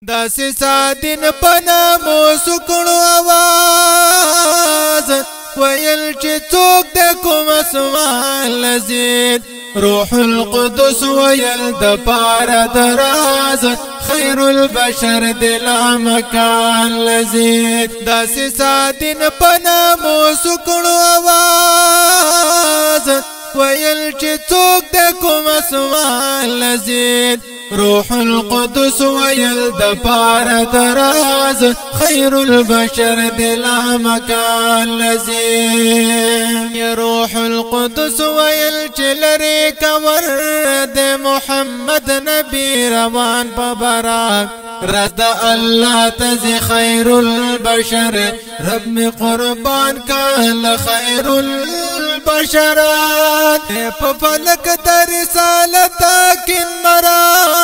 داسې سادین پنامو سکړو आवाज ویل چې څوک د کوم اسمان لزید روح القدس ویل د پاره دراز خیر البشر د لا مکان لزید داسې سادین پنامو سکړو आवाज ویل چې څوک د کوم اسمان لزید روح القدس ویل د پاره دراز خیر البشر د لا مکان لزید یا روح القدس ویل چې لری کور د محمد نبی روان په برات رد الله تزي خیر البشر رب می قربان کال خیر البشرات په فلک د رسالت کین مراد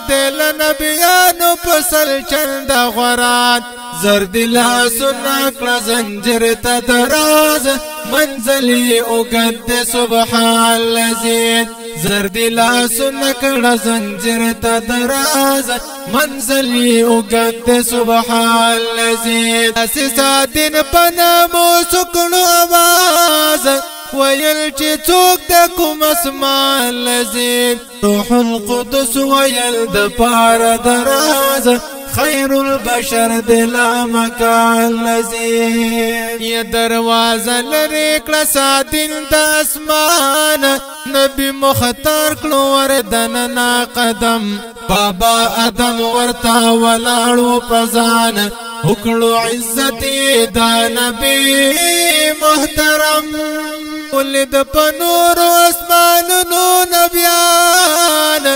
دل نبیانو پسل چند غرات زرد لا سنا کلا زنجر تدراز منزلی اوگد سبحان لزید زرد لا سنا کلا زنجر تدراز منزلی اوگد سبحان لزید اسسا دین پنامو سکنو آواز ویل چې څوک د کوم اسمان لزید روح القدس ویل د پاره دراز خیر البشر د لا مکان لزید یا دروازه لري کړه ساتین د اسمان نبی مختار کړو وردن قدم بابا ادم ورتا ولاړو پزان وکړو عزت د نبی محترم ولد پنور اسمانونو نبیان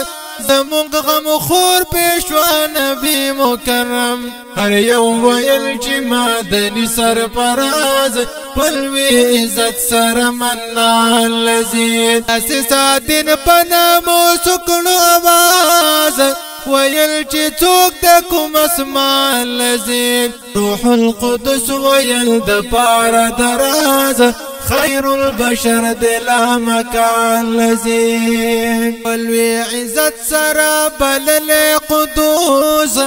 زمونږ غم خور پیشوا نبی مکرم هر یو ویل چې مدني سرفراز پلوي عزت سره منال لزید اساسا دین پنامو سکړو आवाज ویل چې څوک د کوم اسمان لزید روح القدس ویل د پاره دراز خیر البشر د لا مکان لزید ولوی عزت سره بلل قدوس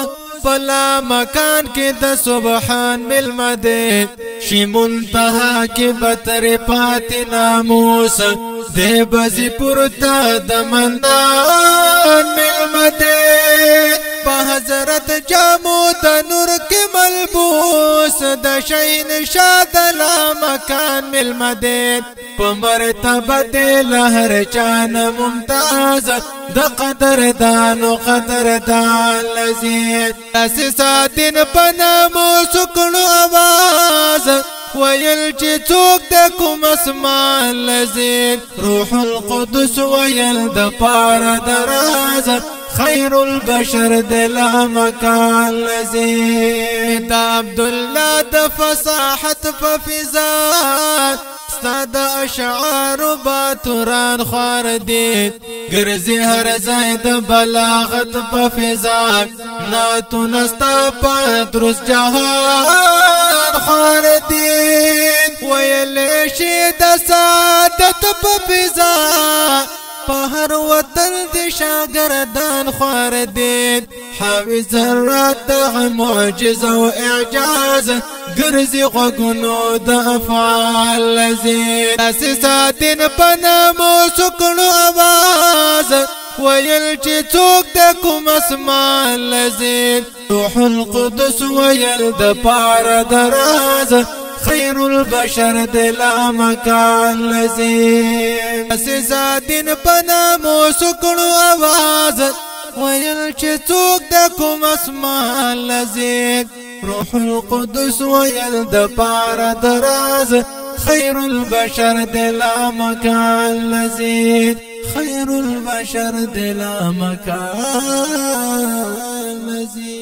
فلا مکان کې د سبحان ملمده شي منتها کې بتر پات ناموس دې بزي پورته د منان ملمده په حضرت جامو د نور کې ملبوس د شین شاد لا مکان ملمده په مرتبه د لهر چان ممتاز د قدردانو قدردان لزید اساسا دین پنامو سکړو आवाज ویل چې څوک د کوم اسمان لزید روح القدس ویل د پاره دراز خیر البشر د لا مکان لزید عبد الله د فصاحت په فضا استاد اشعار باتوران خار دي ګرځي هر ځای د بلاغت په فضا ناتو نستا پدرس جهان خار دي ویل شي د سعادت په فضا په هر وطن د شاګردان خار دي حاوی ذرات معجزه او اعجاز ګرځي غوګونو د افعال لزید اساسا دین پنامو سکړو आवाज ویل چې څوک د کوم اسمان لزید روح القدس ویل د پاره دراز خیر البشر د لا مکان لزید اساسا دین پنامو سکړو आवाज ویل چې څوک د کوم اسمان لزید روح القدس ویل د پاره دراز خیر البشر د لا مکان لزید خیر البشر د لا مکان لزید